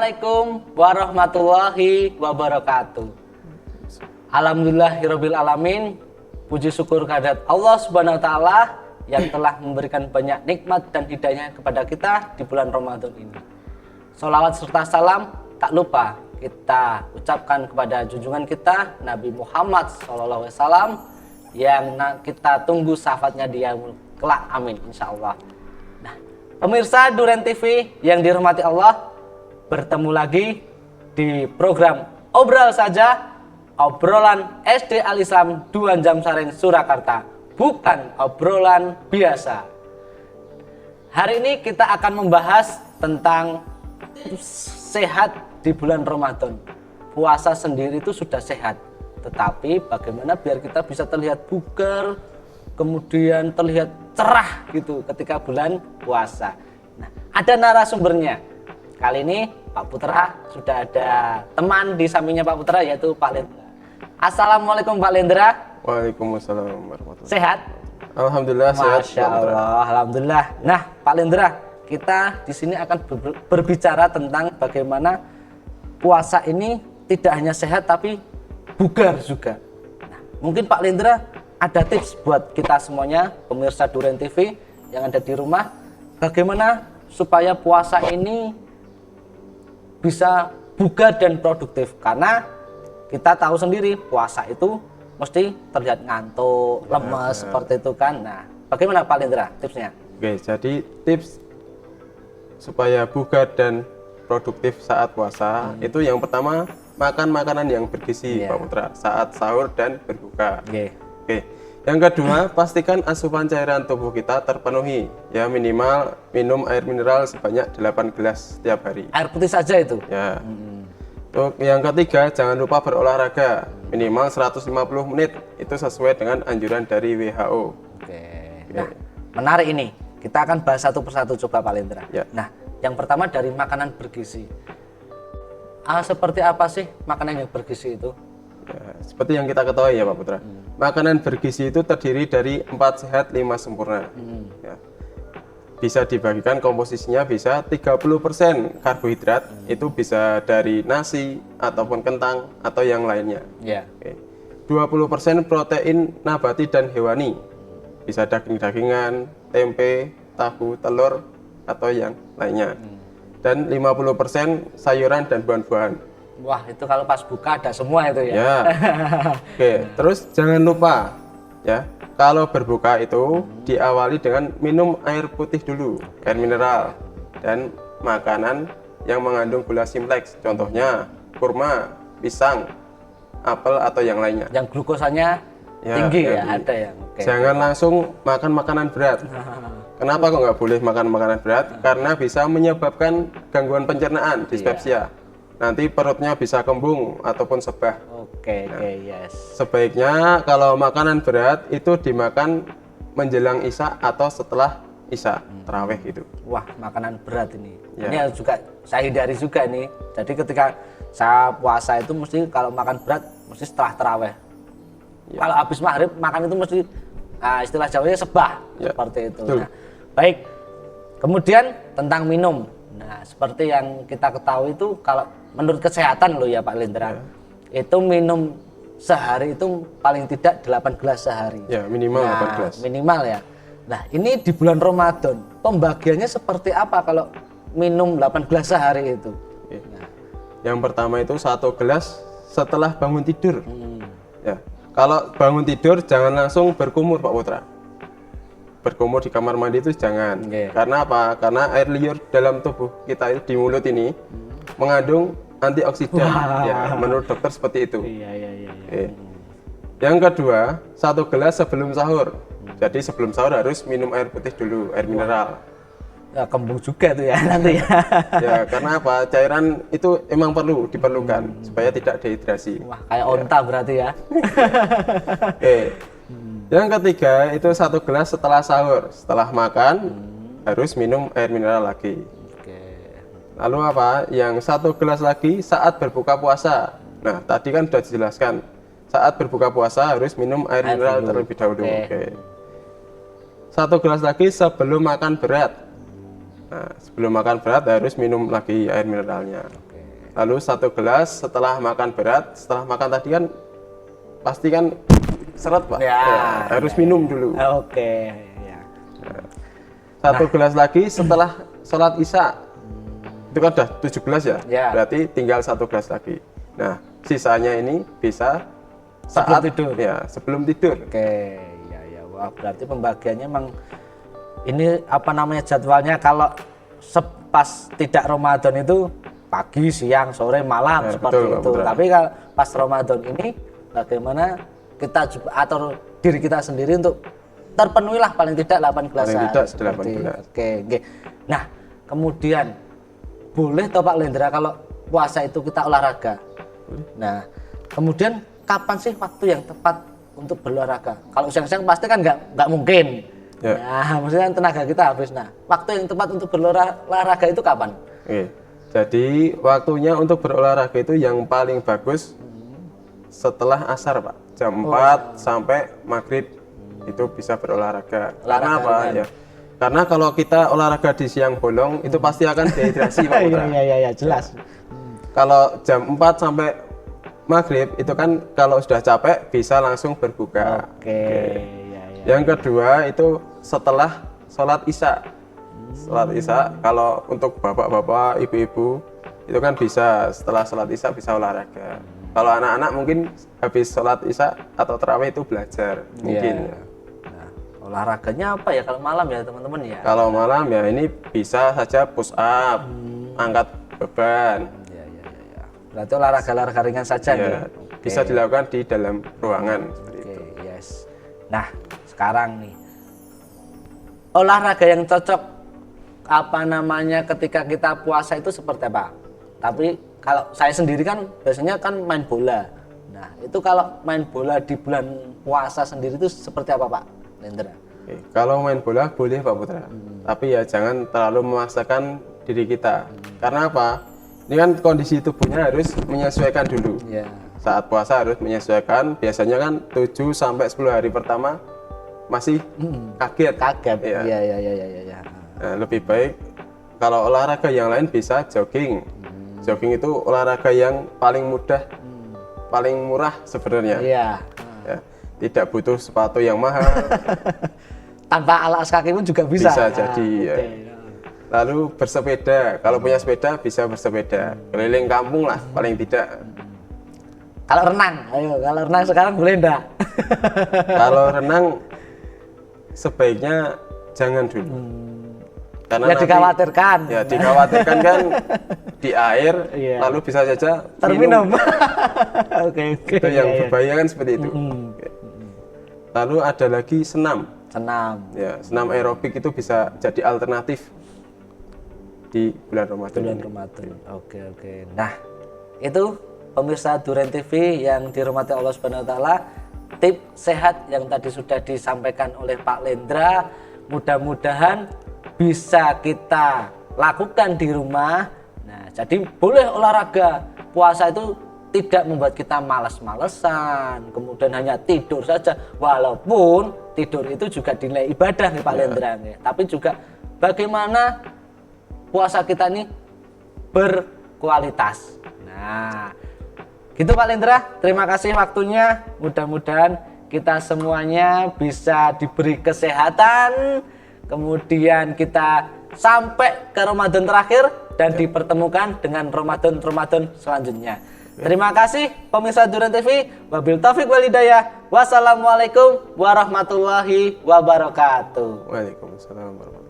Assalamualaikum warahmatullahi wabarakatuh. Alhamdulillahirabbil alamin. Puji syukur kehadirat Allah Subhanahu wa taala yang telah memberikan banyak nikmat dan hidayah kepada kita di bulan Ramadan ini. Sholawat serta salam tak lupa kita ucapkan kepada junjungan kita Nabi Muhammad SAW yang kita tunggu syafaatnya dia kelak, amin insyaallah. Nah, pemirsa Duren TV yang dirahmati Allah, bertemu lagi di program Obrol Saja, obrolan SD Al-Islam Duanjam Sareng Surakarta, bukan obrolan biasa. Hari ini kita akan membahas tentang sehat di bulan Ramadan. Puasa sendiri itu sudah sehat, tetapi bagaimana biar kita bisa terlihat bugar, kemudian terlihat cerah gitu ketika bulan puasa. Nah, ada narasumbernya. Kali ini Pak Putra sudah ada teman di sampingnya Pak Putra, yaitu Pak Lendra. Assalamualaikum Pak Lendra. Waalaikumsalam warahmatullahi wabarakatuh. Sehat? Alhamdulillah sehat. Masya Allah, alhamdulillah. Nah, Pak Lendra, kita di sini akan berbicara tentang bagaimana puasa ini tidak hanya sehat tapi bugar juga. Nah, mungkin Pak Lendra ada tips buat kita semuanya, pemirsa Duren TV yang ada di rumah, bagaimana supaya puasa ini bisa bugar dan produktif, karena kita tahu sendiri puasa itu mesti terlihat ngantuk, lemes seperti itu kan. Nah, bagaimana Pak Lendra tipsnya? Oke, jadi tips supaya bugar dan produktif saat puasa itu yang pertama, makan makanan yang bergizi, Pak Putra, saat sahur dan berbuka. Oke. Yang kedua, pastikan asupan cairan tubuh kita terpenuhi, ya minimal minum air mineral sebanyak 8 gelas setiap hari. Air putih saja itu? Ya. Untuk yang ketiga, jangan lupa berolahraga minimal 150 menit, itu sesuai dengan anjuran dari WHO. Oke. Nah, menarik ini. Kita akan bahas satu persatu, coba Pak Lendra. Ya. Nah, yang pertama dari makanan bergizi. Seperti apa sih makanan yang bergizi itu? Ya, seperti yang kita ketahui ya Pak Putra, makanan bergizi itu terdiri dari 4 sehat 5 sempurna. Ya. Bisa dibagikan komposisinya bisa 30% karbohidrat, itu bisa dari nasi ataupun kentang atau yang lainnya. Oke. 20% protein nabati dan hewani, bisa daging-dagingan, tempe, tahu, telur atau yang lainnya. Dan 50% sayuran dan buah-buahan. Wah, itu kalau pas buka ada semua itu ya. Ya. Oke, terus jangan lupa ya, kalau berbuka itu diawali dengan minum air putih dulu, air mineral, dan makanan yang mengandung gula simpleks, contohnya kurma, pisang, apel atau yang lainnya. Yang glukosanya tinggi ya, ada ya. Jangan langsung makan makanan berat. Kenapa kok nggak boleh makan makanan berat? Karena bisa menyebabkan gangguan pencernaan, dispepsia. Nanti perutnya bisa kembung ataupun sebah. Sebaiknya kalau makanan berat itu dimakan menjelang isya atau setelah isya, tarawih gitu. Wah, makanan berat ini. Ini harus juga saya hindari juga nih. Jadi ketika saya puasa itu mesti kalau makan berat mesti setelah tarawih. Kalau habis maghrib makan itu mesti istilah Jawanya sebah, seperti itu. Nah, baik. Kemudian tentang minum. Nah, seperti yang kita ketahui itu kalau menurut kesehatan loh ya Pak Lendra, itu minum sehari itu paling tidak 8 gelas sehari. Ya, minimal 8 gelas. Minimal ya. Nah, ini di bulan Ramadan, pembagiannya seperti apa kalau minum 8 gelas sehari itu? Nah. Yang pertama itu 1 gelas setelah bangun tidur. Ya. Kalau bangun tidur jangan langsung berkumur Pak Putra. Berkumur di kamar mandi itu jangan. Karena apa? Karena air liur dalam tubuh kita itu di mulut ini mengandung antioksidan. Ya, menurut dokter seperti itu. Yang kedua, 1 gelas sebelum sahur. Jadi sebelum sahur harus minum air putih dulu, air mineral. Ya, kembung juga tuh ya nanti ya. Ya, karena apa? Cairan itu emang diperlukan supaya tidak dehidrasi. Wah, kayak onta berarti ya. Yang ketiga itu 1 gelas setelah sahur. Setelah makan harus minum air mineral lagi. Lalu apa? Yang 1 gelas lagi saat berbuka puasa. Nah, tadi kan sudah dijelaskan. Saat berbuka puasa harus minum air mineral terlebih dahulu. 1 gelas lagi sebelum makan berat. Nah, sebelum makan berat harus minum lagi air mineralnya. Lalu 1 gelas setelah makan berat, setelah makan tadi kan pasti kan seret Pak. Ya, Harus minum dulu. Oke, ya. 1 gelas lagi setelah sholat isya. Itu kan udah 7 gelas ya? Ya. Berarti tinggal 1 gelas lagi. Nah, sisanya ini bisa saat Sebelum tidur. Ya, sebelum tidur. Oke, ya. Wah, berarti pembagiannya emang ini apa namanya jadwalnya kalau pas tidak Ramadan itu pagi, siang, sore, malam Ya, seperti betul, Pak itu. Putra. Tapi kalau pas Ramadan ini bagaimana kita juga atur diri kita sendiri untuk terpenuhilah paling tidak 8 gelas Paling sehari, tidak seperti 8 gelas. Oke. Nah, kemudian boleh toh Pak Lendra kalau puasa itu kita olahraga. Nah, kemudian kapan sih waktu yang tepat untuk berolahraga? Kalau siang-siang pasti kan nggak mungkin. Ya. Nah, maksudnya tenaga kita habis. Nah, waktu yang tepat untuk berolahraga itu kapan? Oke. Jadi waktunya untuk berolahraga itu yang paling bagus setelah asar Pak. Jam 4 sampai maghrib itu bisa berolahraga. Karena apa ringan. ya? Karena kalau kita olahraga di siang bolong itu pasti akan dehidrasi Pak Putra. Iya, jelas. Kalau jam 4 sampai maghrib itu kan kalau sudah capek bisa langsung berbuka. Oke, ya. Yang kedua itu setelah sholat isya. Sholat isya kalau untuk bapak-bapak, ibu-ibu itu kan bisa setelah sholat isya bisa olahraga. Kalau anak-anak mungkin habis sholat isya atau tarawih itu belajar mungkin. Iya. Nah, olahraganya apa ya kalau malam ya teman-teman ya? Kalau malam ya ini bisa saja push up, angkat beban. Ya. Berarti olahraga ringan saja Ya, nih. bisa dilakukan di dalam ruangan seperti itu. Oke, yes. Nah, sekarang nih olahraga yang cocok apa namanya ketika kita puasa itu seperti apa? Tapi kalau saya sendiri kan biasanya kan main bola. Nah, itu kalau main bola di bulan puasa sendiri itu seperti apa Pak Lendra? Oke, kalau main bola boleh Pak Putra, tapi ya jangan terlalu memaksakan diri kita. Karena apa? Ini kan kondisi tubuhnya harus menyesuaikan dulu. Ya. Saat puasa harus menyesuaikan. Biasanya kan 7 sampai 10 hari pertama masih kaget. Kaget. Iya. Iya. Nah, lebih baik kalau olahraga yang lain bisa jogging. Jogging itu olahraga yang paling mudah, paling murah sebenarnya. Iya. Ya, tidak butuh sepatu yang mahal. Tanpa alas kaki pun juga bisa. Bisa jadi, ya. Oke. Lalu bersepeda, kalau punya sepeda bisa bersepeda, keliling kampung lah paling tidak. Kalau renang, kalau renang sekarang boleh enggak? Kalau renang sebaiknya jangan dulu. Karena Ya dikhawatirkan. Ya dikhawatirkan kan di air, Iya. lalu bisa saja Terminum. minum. Oke. Itu yang Iya. berbahaya kan seperti itu. Oke. Lalu ada lagi senam. Senam. Ya, senam aerobik itu bisa jadi alternatif di bulan Ramadan Bulan ini. Ramadan. Oke. Nah, itu pemirsa Duren TV yang dirahmati Allah Subhanahu wa taala, tips sehat yang tadi sudah disampaikan oleh Pak Lendra, mudah-mudahan bisa kita lakukan di rumah. Nah, jadi boleh olahraga. Puasa itu tidak membuat kita malas-malesan, kemudian hanya tidur saja. Walaupun tidur itu juga dinilai ibadah nih Pak Lendra nih. Tapi juga bagaimana puasa kita ini berkualitas. Nah, gitu Pak Lendra. Terima kasih waktunya. Mudah-mudahan kita semuanya bisa diberi kesehatan. Kemudian kita sampai ke Ramadan terakhir dan dipertemukan dengan Ramadan selanjutnya. Terima kasih pemirsa Duren TV. Wabil taufik wal hidayah. Wassalamualaikum warahmatullahi wabarakatuh. Waalaikumsalam warahmatullahi wabarakatuh.